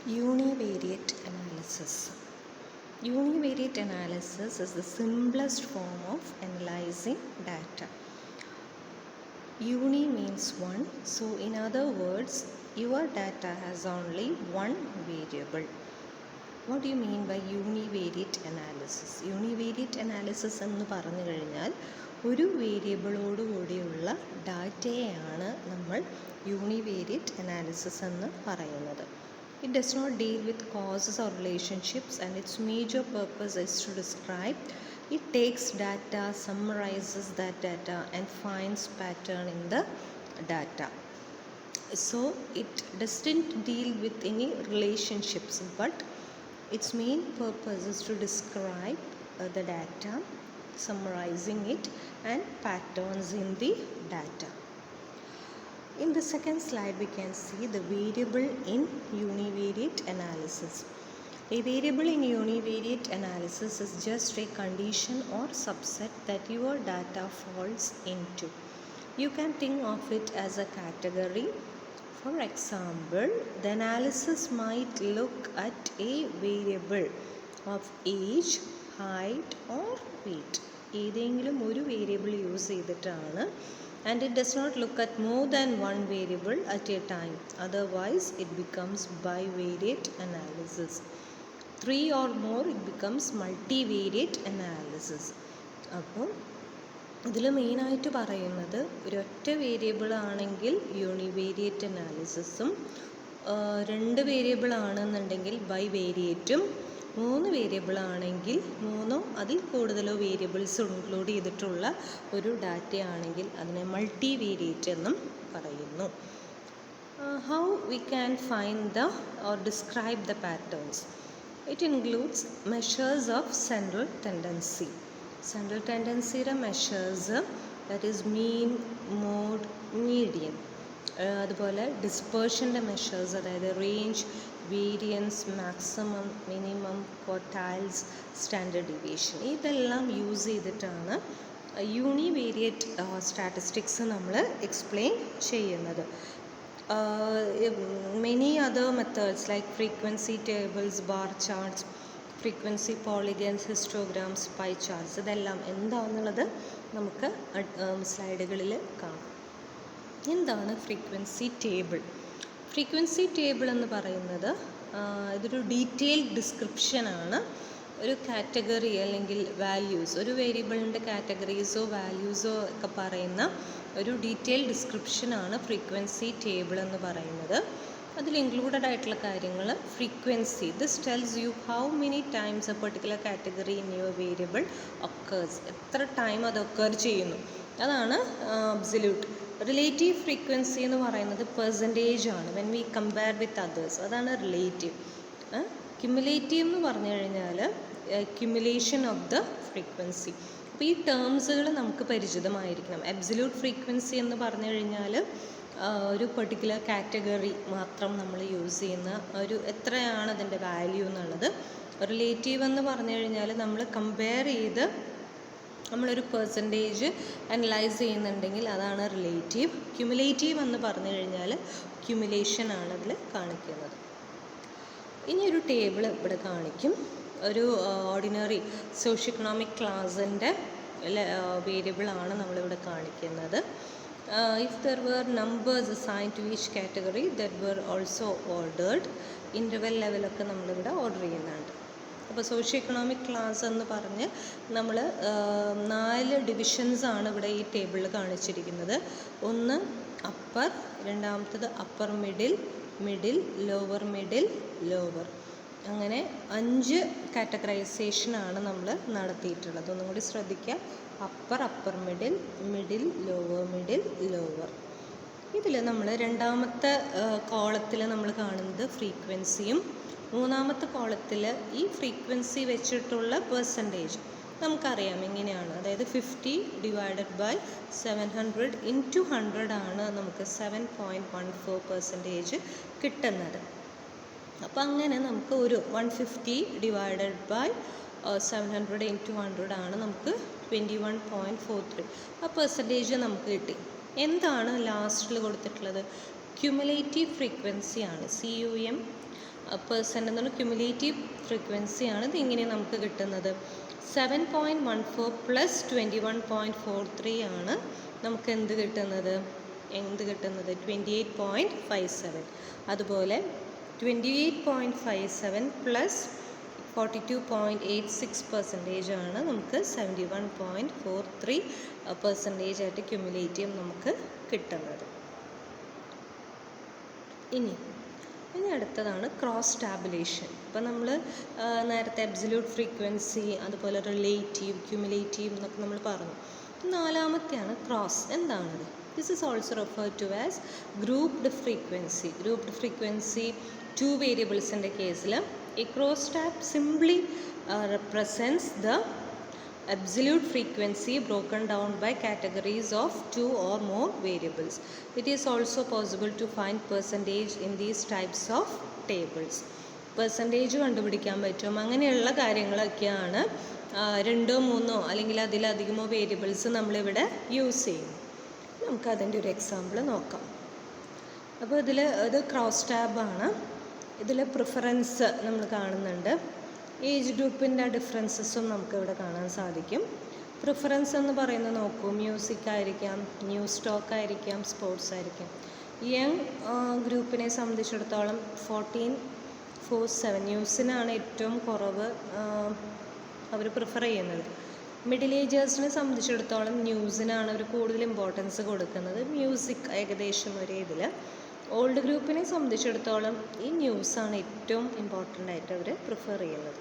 Univariate analysis. Univariate analysis is the simplest form of analyzing data. Uni means one, so in other words, your data has only one variable. What do you mean by univariate analysis? Univariate analysis എന്ന് പറഞ്ഞു കഴിഞ്ഞാൽ ഒരു വേരിയബിളോട് കൂടിയുള്ള ഡാറ്റയെയാണ് നമ്മൾ univariate analysis എന്ന് പറയുന്നത്. It does not deal with causes or relationships, and its major purpose is to describe. It takes data, summarizes that data, and finds pattern in the data. So it doesn't deal with any relationships, but its main purpose is to describe the data, summarizing it, and patterns in the data. In the second slide, we can see the variable in univariate analysis. A variable in univariate analysis is just a condition or subset that your data falls into. You can think of it as a category. For example, the analysis might look at a variable of age, height or weight. ഏതെങ്കിലും ഒരു variable use ചെയ്തിട്ടാണ്. And it does not look at more than one variable at a time. Otherwise, it becomes bivariate analysis. 3 or more, it becomes multivariate analysis. അപ്പോൾ ഇതിൽ മെയിനായിട്ട് പറയുന്നത് ഒരൊറ്റ variable ആണെങ്കിൽ univariate അനാലിസിസും, 2 variable ആണെന്നുണ്ടെങ്കിൽ ബൈവേരിയേറ്റും, 3 വേരിയബിൾ ആണെങ്കിൽ 3 അതിൽ കൂടുതലോ വേരിയബിൾസ് ഇൻക്ലൂഡ് ചെയ്തിട്ടുള്ള ഒരു ഡാറ്റയാണെങ്കിൽ അതിനെ മൾട്ടിവേരിയേറ്റ് എന്നും പറയുന്നു. How we can find the or describe the patterns? It includes measures of central tendency. Central ടെൻഡൻസിയുടെ measures, that is mean, mode, median. അതുപോലെ ഡിസ്പേർഷൻ്റെ മെഷേഴ്സ്, അതായത് range, variance, maximum, minimum, quartiles, standard deviation. ഇതെല്ലാം use ചെയ്തിട്ടാണ് univariate statistics നമ്മൾ explain ചെയ്യുന്നത്. Many other methods like frequency tables, bar charts, frequency polygons, histograms, pie charts, ഇതെല്ലാം എന്താണെന്നുള്ളത് നമുക്ക് സ്ലൈഡുകളിൽ കാണാം. എന്താണ് ഫ്രീക്വൻസി ടേബിൾ? ഫ്രീക്വൻസി ടേബിൾ എന്ന് പറയുന്നത് ഇതൊരു ഡീറ്റെയിൽഡ് ഡിസ്ക്രിപ്ഷനാണ്. ഒരു കാറ്റഗറി അല്ലെങ്കിൽ വാല്യൂസ്, ഒരു വേരിയബിളിൻ്റെ കാറ്റഗറീസോ വാല്യൂസോ ഒക്കെ പറയുന്ന ഒരു ഡീറ്റെയിൽഡ് ഡിസ്ക്രിപ്ഷനാണ് ഫ്രീക്വൻസി ടേബിൾ എന്ന് പറയുന്നത്. അതിൽ ഇൻക്ലൂഡഡ് ആയിട്ടുള്ള കാര്യങ്ങൾ, frequency, this tells you how many times A particular category in your variable occurs, എത്ര ടൈം അത് ഒക്കർ ചെയ്യുന്നു, അതാണ് അബ്സല്യൂട്ട്. റിലേറ്റീവ് ഫ്രീക്വൻസി എന്ന് പറയുന്നത് പെർസെൻറ്റേജ് ആണ്, when we compare with others, അതാണ് റിലേറ്റീവ്. ക്യുമുലേറ്റീവ് എന്ന് പറഞ്ഞു കഴിഞ്ഞാൽ ക്യുമുലേഷൻ ഓഫ് ദ ഫ്രീക്വൻസി. അപ്പോൾ ഈ ടേംസുകൾ നമുക്ക് പരിചിതമായിരിക്കണം. അബ്സല്യൂട്ട് ഫ്രീക്വൻസി എന്ന് പറഞ്ഞു കഴിഞ്ഞാൽ ഒരു പെർട്ടിക്കുലർ കാറ്റഗറി മാത്രം നമ്മൾ യൂസ് ചെയ്യുന്ന ഒരു എത്രയാണ് അതിൻ്റെ വാല്യൂ എന്നുള്ളത്. റിലേറ്റീവ് എന്ന് പറഞ്ഞു കഴിഞ്ഞാൽ നമ്മൾ കമ്പയർ ചെയ്ത് നമ്മളൊരു പെർസെൻറ്റേജ് അനലൈസ് ചെയ്യുന്നുണ്ടെങ്കിൽ അതാണ് റിലേറ്റീവ്. ക്യുമുലേറ്റീവ് എന്ന് പറഞ്ഞു കഴിഞ്ഞാൽ ക്യുമുലേഷനാണ് അതിൽ കാണിക്കുന്നത്. ഇനി ഒരു ടേബിൾ ഇവിടെ കാണിക്കും. ഒരു ഓർഡിനറി സോഷ്യോ എക്കണോമിക് ക്ലാസിൻ്റെ വേരിയബിളാണ് നമ്മളിവിടെ കാണിക്കുന്നത്. If there were numbers assigned to each category that were also ordered, interval ലെവലൊക്കെ നമ്മളിവിടെ ഓർഡർ ചെയ്യുന്നുണ്ട്. അപ്പോൾ സോഷ്യോ എക്കണോമിക് ക്ലാസ് എന്ന് പറഞ്ഞ് നമ്മൾ 4 ഡിവിഷൻസാണ് ഇവിടെ ഈ ടേബിളിൽ കാണിച്ചിരിക്കുന്നത്. ഒന്ന് അപ്പർ, രണ്ടാമത്തത് upper middle, middle, lower middle, lower, അങ്ങനെ 5 കാറ്റഗറൈസേഷനാണ് നമ്മൾ നടത്തിയിട്ടുള്ളത്. ഒന്നും കൂടി ശ്രദ്ധിക്കുക. Upper, upper middle, middle, middle, lower. ഇതിൽ നമ്മൾ രണ്ടാമത്തെ കോളത്തിൽ നമ്മൾ കാണുന്നത് ഫ്രീക്വൻസിയും, മൂന്നാമത്തെ കോളത്തിൽ ഈ ഫ്രീക്വൻസി വെച്ചിട്ടുള്ള പെർസെൻറ്റേജ് നമുക്കറിയാം എങ്ങനെയാണ്. അതായത് 50 ഡിവൈഡഡ് ബൈ 700 ഇൻറ്റു 100 ആണ് നമുക്ക് 7.14% കിട്ടുന്നത്. അപ്പോൾ അങ്ങനെ നമുക്ക് ഒരു 150 ഡിവൈഡഡ് ബൈ 700 ഇൻറ്റു 100 ആണ് നമുക്ക് 21.43. ആ പെർസെൻറ്റേജ് നമുക്ക് കിട്ടി. എന്താണ് ലാസ്റ്റിൽ കൊടുത്തിട്ടുള്ളത്? ക്യുമുലേറ്റീവ് ഫ്രീക്വൻസിയാണ്, CUM പെർസെൻ്റ് എന്നുള്ള ക്യുമുലേറ്റീവ് ഫ്രീക്വൻസിയാണ് ഇതിങ്ങനെ നമുക്ക് കിട്ടുന്നത്. 7.14 പ്ലസ് 21.43 ആണ് നമുക്ക് എന്ത് കിട്ടുന്നത് 28.57. അതുപോലെ 28.57 പ്ലസ് 42.86% ആണ് നമുക്ക് 71.43% ആയിട്ട് ക്യുമുലേറ്റീവ് നമുക്ക് കിട്ടുന്നത്. ഇനി അടുത്തതാണ് ക്രോസ് ടാബുലേഷൻ. ഇപ്പം നമ്മൾ നേരത്തെ അബ്സല്യൂട്ട് ഫ്രീക്വൻസി, അതുപോലെ റിലേറ്റീവ്, ക്യുമുലേറ്റീവ് എന്നൊക്കെ നമ്മൾ പറഞ്ഞു. നാലാമത്തെയാണ് ക്രോസ്. എന്താണത്? This is also referred to as grouped frequency. Grouped frequency 2 വേരിയബിൾസിൻ്റെ കേസിൽ a cross tab simply represents the absolute frequency broken down by categories of 2 or more variables. It is also possible to find percentage in these types of tables. Percentage കണ്ടുപിടിക്കാൻ പറ്റും. അങ്ങനെയുള്ള കാര്യങ്ങളൊക്കെയാണ് 2 3 അല്ലെങ്കിൽ അതിലധികമോ variables നമ്മളിവിടെ use ചെയ്യും. നമുക്കതിൻ്റെ ഒരു എക്സാമ്പിൾ നോക്കാം. അപ്പോൾ ഇത് ക്രോസ് ടാബാണ്. ഇതിൽ പ്രിഫറൻസ് നമ്മൾ കാണുന്നുണ്ട്. ഏജ് ഗ്രൂപ്പിൻ്റെ ഡിഫറൻസസും നമുക്കിവിടെ കാണാൻ സാധിക്കും. പ്രിഫറൻസ് എന്ന് പറയുന്നത് നോക്കൂ, മ്യൂസിക് ആയിരിക്കാം, ന്യൂസ് സ്റ്റോക്ക് ആയിരിക്കാം, സ്പോർട്സ് ആയിരിക്കാം. യങ് ഗ്രൂപ്പിനെ സംബന്ധിച്ചിടത്തോളം 1447 ന്യൂസിനാണ് ഏറ്റവും കുറവ് അവർ പ്രിഫർ ചെയ്യുന്നത്. മിഡിൽ ഏജേഴ്സിനെ സംബന്ധിച്ചിടത്തോളം ന്യൂസിനാണ് അവർ കൂടുതൽ ഇമ്പോർട്ടൻസ് കൊടുക്കുന്നത്. മ്യൂസിക് ഏകദേശം ഒരേ ഇതിൽ. ഓൾഡ് ഗ്രൂപ്പിനെ സംബന്ധിച്ചിടത്തോളം ഈ ന്യൂസാണ് ഏറ്റവും ഇമ്പോർട്ടൻ്റ് ആയിട്ട് അവർ പ്രിഫർ ചെയ്യുന്നത്.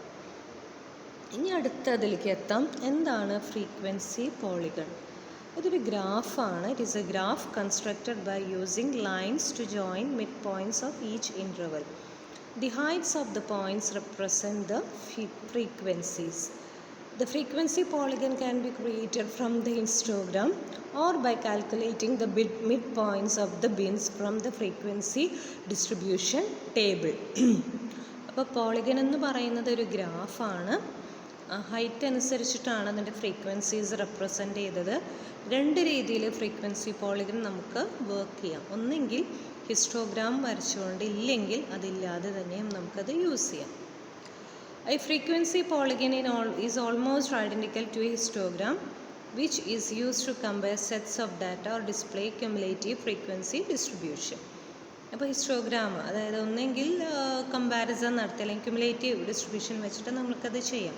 ഇനി അടുത്തതിലേക്ക് എത്താം. എന്താണ് ഫ്രീക്വൻസി പോളിഗൺ? ഇതൊരു ഗ്രാഫാണ്. It is a graph constructed by using lines to join mid points of each interval. The heights of the points represent the frequencies. The frequency polygon can be created from the histogram or by calculating the midpoints of the bins from the frequency distribution table. അപ്പോൾ polygon എന്ന് പറയുന്നത് ഒരു ഗ്രാഫാണ്. Height അനുസരിച്ചിട്ടാണ് അതിൻ്റെ frequencies represent ചെയ്തത്. 2 രീതിയിൽ frequency polygon നമുക്ക് work ചെയ്യാം. ഒന്നെങ്കിൽ ഹിസ്റ്റോഗ്രാം വരച്ചുകൊണ്ട്, ഇല്ലെങ്കിൽ അതില്ലാതെ തന്നെയും നമുക്കത് യൂസ് ചെയ്യാം. A frequency polygon is almost identical to a histogram, which is used to compare sets of data or display cumulative frequency distribution. അപ്പോൾ ഹിസ്റ്റോഗ്രാം, അതായത് ഒന്നെങ്കിൽ കമ്പാരിസൺ നടത്തി അല്ലെങ്കിൽ ക്യുമുലേറ്റീവ് ഡിസ്ട്രിബ്യൂഷൻ വെച്ചിട്ട് നമുക്കത് ചെയ്യാം.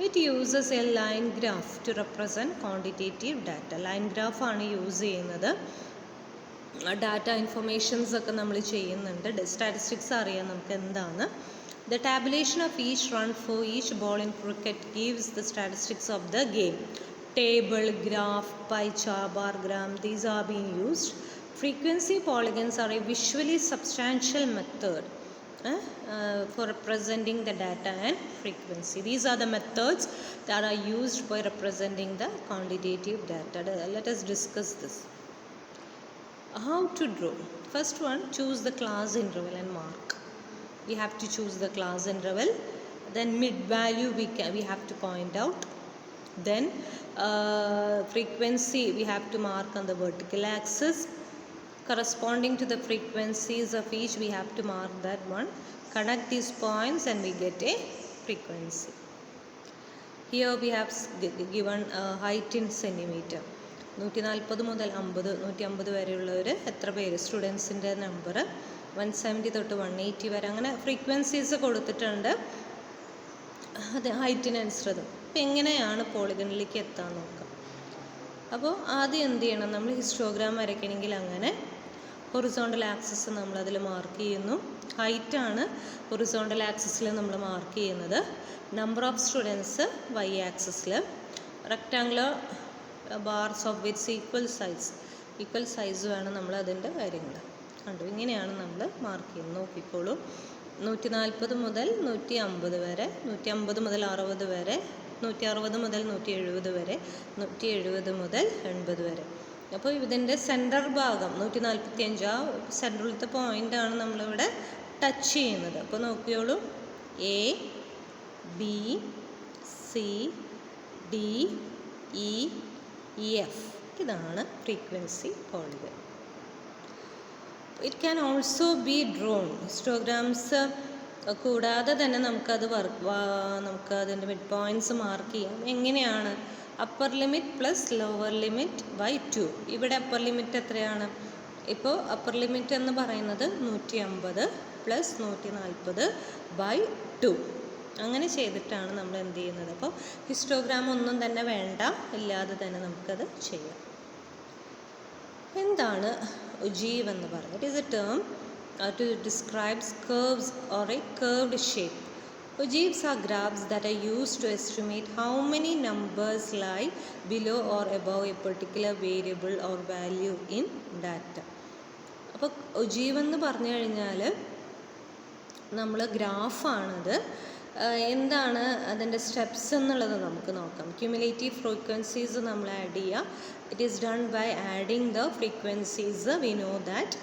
It uses a line graph to represent quantitative data. Line ഗ്രാഫാണ് use ചെയ്യുന്നത്. ഡാറ്റ ഇൻഫർമേഷൻസ് ഒക്കെ നമ്മൾ ചെയ്യുന്നുണ്ട്. സ്റ്റാറ്റിസ്റ്റിക്സ് അറിയാം നമുക്ക് എന്താണ്. The tabulation of each run for each ball in cricket gives the statistics of the game. Table, graph, pie chart, bargram, these are being used. Frequency polygons are a visually substantial method for representing the data and frequency. These are the methods that are used for representing the quantitative data. Let us discuss this. How to draw? First one, choose the class interval and mark. We have to choose the class interval. Then mid value we have to point out. Then frequency we have to mark on the vertical axis. Corresponding to the frequencies of each we have to mark that one. Connect these points and we get a frequency. Here we have given height in centimeter. 140 മുതൽ 50 150 വരെയുള്ളവർ എത്ര പേര്, സ്റ്റുഡൻസിൻ്റെ number 170 തൊട്ട് 180 വരെ, അങ്ങനെ frequencies കൊടുത്തിട്ടുണ്ട്. അത് ഹൈറ്റിനനുസൃതം. അപ്പം എങ്ങനെയാണ് പോളിഗണിലേക്ക് എത്താൻ നോക്കാം. അപ്പോൾ ആദ്യം എന്ത് ചെയ്യണം, നമ്മൾ ഹിസ്റ്റോഗ്രാം വരയ്ക്കണമെങ്കിൽ അങ്ങനെ ഹൊറിസോണ്ടൽ ആക്സിസ് നമ്മളതിൽ മാർക്ക് ചെയ്യുന്നു. ഹൈറ്റാണ് ഹൊറിസോണ്ടൽ ആക്സിസിൽ നമ്മൾ മാർക്ക് ചെയ്യുന്നത്. നമ്പർ ഓഫ് സ്റ്റുഡൻസ് വൈ ആക്സിസിൽ. Rectangular bars of wits equal size വേണം നമ്മൾ അതിൻ്റെ കാര്യങ്ങൾ കണ്ടു. ഇങ്ങനെയാണ് നമ്മൾ മാർക്ക് ചെയ്യുന്നത്. നോക്കിക്കോളൂ. 140 മുതൽ 150 വരെ, 150 മുതൽ 60 വരെ, 160 മുതൽ 170 വരെ, 170 മുതൽ 80 വരെ. അപ്പോൾ ഇതിൻ്റെ സെൻറ്റർ ഭാഗം 145, ആ സെൻറ്ററിലത്തെ പോയിൻ്റാണ് നമ്മളിവിടെ ടച്ച് ചെയ്യുന്നത്. അപ്പോൾ നോക്കിയോളൂ, A B C D E F, ഇതാണ് frequency polygon. It can also be drawn. Histograms കൂടാതെ തന്നെ നമുക്കത് നമുക്ക് അതിൻ്റെ മിഡ് പോയിൻറ്റ്സ് മാർക്ക് ചെയ്യാം. എങ്ങനെയാണ്? Upper limit plus lower limit by 2. ഇവിടെ അപ്പർ ലിമിറ്റ് എത്രയാണ്? ഇപ്പോൾ അപ്പർ ലിമിറ്റ് എന്ന് പറയുന്നത് 150 പ്ലസ് 140 ബൈ 2. അങ്ങനെ ചെയ്തിട്ടാണ് നമ്മൾ എന്ത് ചെയ്യുന്നത്. അപ്പോൾ ഹിസ്റ്റോഗ്രാം ഒന്നും തന്നെ വേണ്ട, ഇല്ലാതെ തന്നെ നമുക്കത് ചെയ്യാം. എന്താണ് ഒജീവ് എന്ന് പറയുന്നത്? It is A term to describes curves or a curved shape. Ogives are graphs that are used to estimate how many numbers lie below or above a particular variable or value in data. അപ്പോൾ ogive എന്ന് പറഞ്ഞു കഴിഞ്ഞാൽ നമ്മൾ ഗ്രാഫാണത്. എന്താണ് അതിൻ്റെ steps എന്നുള്ളത് നമുക്ക് നോക്കാം. ക്യുമുലേറ്റീവ് ഫ്രീക്വൻസീസ് നമ്മൾ ആഡ് ചെയ്യുക. It is done by adding the frequencies. We know that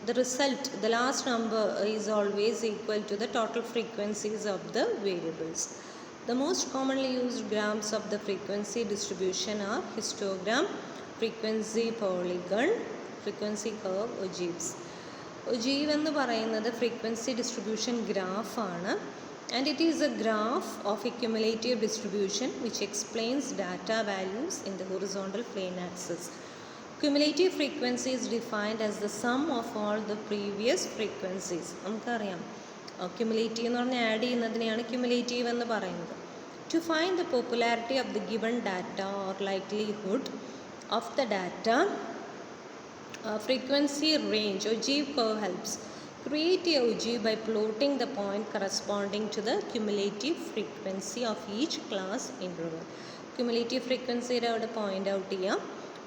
the result, the last number is always equal to the total frequencies of the variables. The most commonly used graphs of the frequency distribution are histogram, frequency polygon, frequency curve, ogives. Ogive എന്ന് പറയുന്നത് frequency distribution graph ആണ്. And it is a graph of a cumulative distribution which explains data values in the horizontal plane axis. Cumulative frequency is defined as the sum of all the previous frequencies. നമുക്കറിയാം cumulative എന്ന് പറഞ്ഞാൽ add ചെയ്യുന്നതിനെയാണ് cumulative എന്ന് പറയുന്നത്. To find the popularity of the given data or likelihood of the data frequency range, ogive curve helps. Create a ogive by plotting the point corresponding to the cumulative frequency of each class interval. Cumulative frequency അവിടെ point out ചെയ്യാം.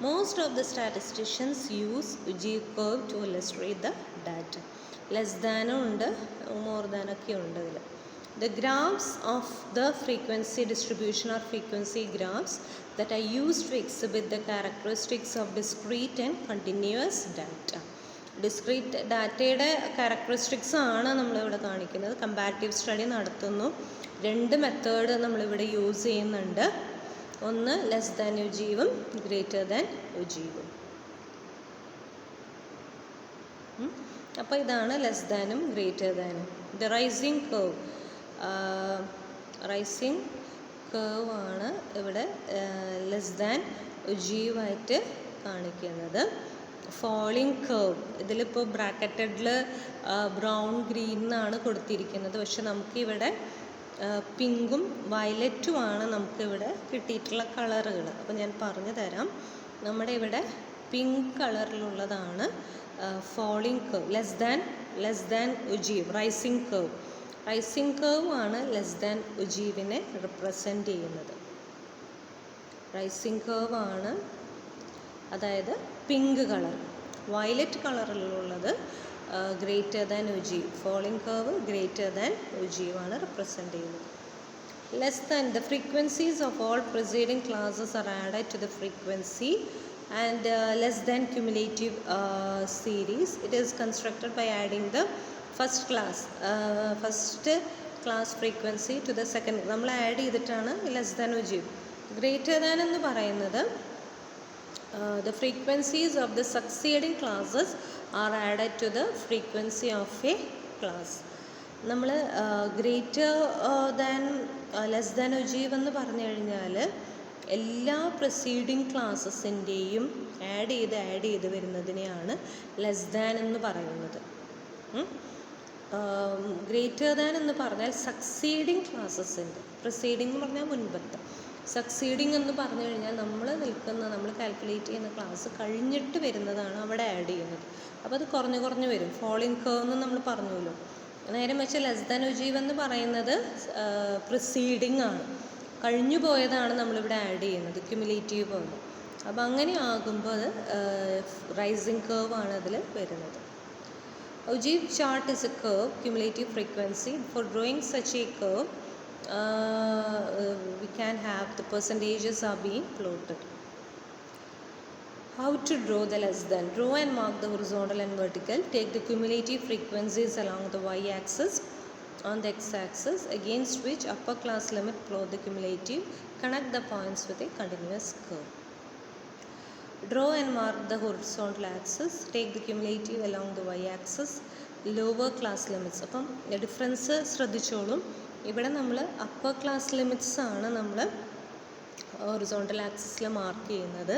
Most of the statisticians use ogive curve to illustrate the data. Less than ഉണ്ട്, more than ഒക്കെ ഉണ്ട് ഇതിൽ. The graphs of the frequency distribution are frequency graphs that are used to exhibit the characteristics of discrete and continuous data. Discrete ഡാറ്റയുടെ characteristics ആണ് നമ്മളിവിടെ കാണിക്കുന്നത്. Comparative study നടത്തുന്നു. 2 method നമ്മളിവിടെ യൂസ് ചെയ്യുന്നുണ്ട്. ഒന്ന് ലെസ് ദാൻ ഒജീവും ഗ്രേറ്റർ ദാൻ ഒജീവും. അപ്പോൾ ഇതാണ് ലെസ് ദാനും ഗ്രേറ്റർ ദാനും. The rising curve, rising curve ആണ് ഇവിടെ ലെസ് ദാൻ ഒജീവായിട്ട് കാണിക്കുന്നത്. ഫോളിങ് കർവ് ഇതിലിപ്പോൾ ബ്രാക്കറ്റഡിൽ ബ്രൗൺ ഗ്രീൻ എന്നാണ് കൊടുത്തിരിക്കുന്നത്. പക്ഷെ നമുക്കിവിടെ പിങ്കും വയലറ്റുമാണ് നമുക്കിവിടെ കിട്ടിയിട്ടുള്ള കളറുകൾ. അപ്പോൾ ഞാൻ പറഞ്ഞു തരാം. നമ്മുടെ ഇവിടെ പിങ്ക് കളറിലുള്ളതാണ് falling curve. Less than ogive. Rising curve, rising curve ആണ് ലെസ് ദാൻ ഒജീവിനെ റിപ്രസെൻ്റ് ചെയ്യുന്നത്. റൈസിങ് കർവ് ആണ്, അതായത് പിങ്ക് കളർ. വയലറ്റ് കളറിലുള്ളത് greater than ogive. Falling curve greater than ogive ആണ് റിപ്രസെൻ്റ് ചെയ്യുന്നത്. Less than, the frequencies of all preceding classes are added to the frequency and less than cumulative series. It is constructed by adding the first class frequency to the second. നമ്മൾ add ചെയ്തിട്ടാണ് less than ogive. Greater than എന്ന് പറയുന്നത് the frequencies of the succeeding classes are added to the frequency of a class. നമ്മൾ greater than less than ogive എന്ന് പറഞ്ഞു കഴിഞ്ഞാൽ എല്ലാ proceeding ക്ലാസ്സസിൻ്റെയും add ചെയ്ത് വരുന്നതിനെയാണ് ലെസ് ദാൻ എന്ന് പറയുന്നത്. ഗ്രേറ്റർ ദാൻ എന്ന് പറഞ്ഞാൽ സക്സീഡിങ് ക്ലാസ്സസിൻ്റെ, പ്രൊസീഡിങ് എന്ന് പറഞ്ഞാൽ മുൻപത്തെ, സക്സീഡിങ് എന്ന് പറഞ്ഞു കഴിഞ്ഞാൽ നമ്മൾ കാൽക്കുലേറ്റ് ചെയ്യുന്ന ക്ലാസ് കഴിഞ്ഞിട്ട് വരുന്നതാണ് അവിടെ ആഡ് ചെയ്യുന്നത്. അപ്പോൾ അത് കുറഞ്ഞു വരും. ഫോളിങ് കർവ് എന്ന് നമ്മൾ പറഞ്ഞല്ലോ. നേരെ വെച്ച് ലെസ് ദാൻ ഒജീവ് എന്ന് പറയുന്നത് പ്രിസീഡിങ് ആണ്, കഴിഞ്ഞു പോയതാണ് നമ്മളിവിടെ ആഡ് ചെയ്യുന്നത്, ക്യുമുലേറ്റീവ് കർവ്. അപ്പോൾ അങ്ങനെ ആകുമ്പോൾ അത് റൈസിങ് കർവ് ആണ് അതിൽ വരുന്നത്. Ogive chart is A curve cumulative frequency. Four drawing such A curve we can have the percentages are being plotted. How to draw the less than? Draw and mark the horizontal and vertical. Take the cumulative frequencies along the y-axis. On the x-axis, against which upper class limit, plot the cumulative. Connect the points with a continuous curve. Draw and mark the horizontal axis. Take the cumulative along the y-axis. Lower class limits. അപ്പം difference ശ്രദ്ധിച്ചോളും. ഇവിടെ നമ്മൾ upper class limits ആണ് നമ്മൾ horizontal ആക്സിസിൽ mark ചെയ്യുന്നത്.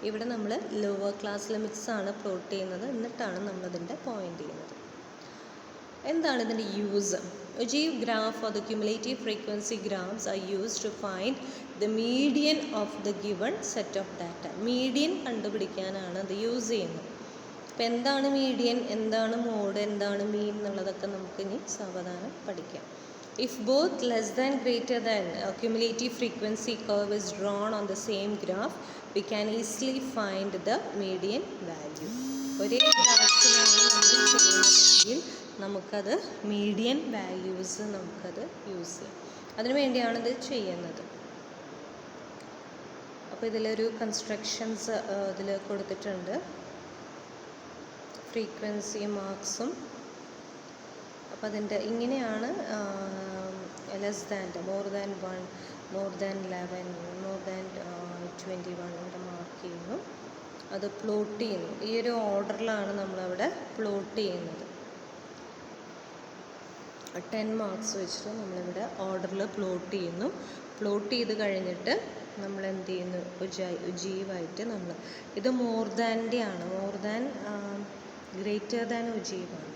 ഇവിടെ നമ്മൾ lower class limits ആണ് പ്ലോട്ട് ചെയ്യുന്നത്. എന്നിട്ടാണ് നമ്മളതിൻ്റെ പോയിൻ്റ് ചെയ്യുന്നത്. എന്താണ് ഇതിൻ്റെ use? Ogive graph or the cumulative frequency graphs are used to find the median of the given set of data. Median കണ്ടുപിടിക്കാനാണ് ഇത് യൂസ് ചെയ്യുന്നത്. അപ്പോൾ എന്താണ് മീഡിയൻ, എന്താണ് മോഡ്, എന്താണ് മീൻ എന്നുള്ളതൊക്കെ നമുക്കിനി സാവധാനം പഠിക്കാം. If both less than greater than cumulative frequency curve is drawn on the same graph, we can easily find the median value. ഒരേ ഗ്രാഫിലാണ് നമ്മൾ ചെയ്യുന്നതെങ്കിൽ നമുക്കത് മീഡിയൻ വാല്യൂസ് നമുക്കത് യൂസ് ചെയ്യാം. അതിനു വേണ്ടിയാണ് ഇത് ചെയ്യുന്നത്. അപ്പോൾ ഇതിലൊരു കൺസ്ട്രക്ഷൻസ് ഇതിൽ കൊടുത്തിട്ടുണ്ട്, ഫ്രീക്വൻസി മാർക്സും. അപ്പോൾ അതിൻ്റെ ഇങ്ങനെയാണ് less than, more than 1, more than 11, more than 21 ഇവിടെ മാർക്ക് ചെയ്യുന്നു. അത് പ്ലോട്ട് ചെയ്യുന്നു. ഈ ഒരു ഓർഡറിലാണ് നമ്മളവിടെ പ്ലോട്ട് ചെയ്യുന്നത്. 10 മാർക്സ് വെച്ചിട്ട് നമ്മളിവിടെ ഓർഡറിൽ പ്ലോട്ട് ചെയ്യുന്നു. പ്ലോട്ട് ചെയ്ത് കഴിഞ്ഞിട്ട് നമ്മൾ എന്ത് ചെയ്യുന്നു, ഉജീവായിട്ട് നമ്മൾ ഇത് മോർ ദാൻ്റെ ആണ്, മോർ ദാൻ ഗ്രേറ്റർ ദാൻ ഉജീവാണ്,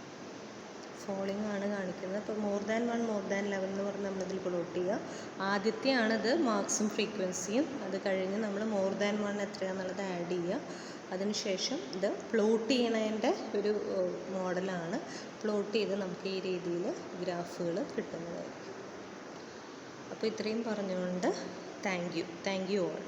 ഫോളിങ് ആണ് കാണിക്കുന്നത്. അപ്പോൾ മോർ ദാൻ 1, മോർ ദാൻ 11 എന്ന് പറഞ്ഞ് നമ്മളിതിൽ പ്ലോട്ട് ചെയ്യുക. ആദ്യത്തെയാണിത് മാർക്സും ഫ്രീക്വൻസിയും. അത് കഴിഞ്ഞ് നമ്മൾ മോർ ദാൻ 1 എത്രയാണെന്നുള്ളത് ആഡ് ചെയ്യുക. അതിനുശേഷം ഇത് പ്ലോട്ട് ചെയ്യണതിൻ്റെ ഒരു മോഡലാണ്. പ്ലോട്ട് ചെയ്ത് നമുക്ക് ഈ രീതിയിൽ ഗ്രാഫുകൾ കിട്ടുന്നതായിരിക്കും. അപ്പോൾ ഇത്രയും പറഞ്ഞുകൊണ്ട് താങ്ക് യു ഓൾ.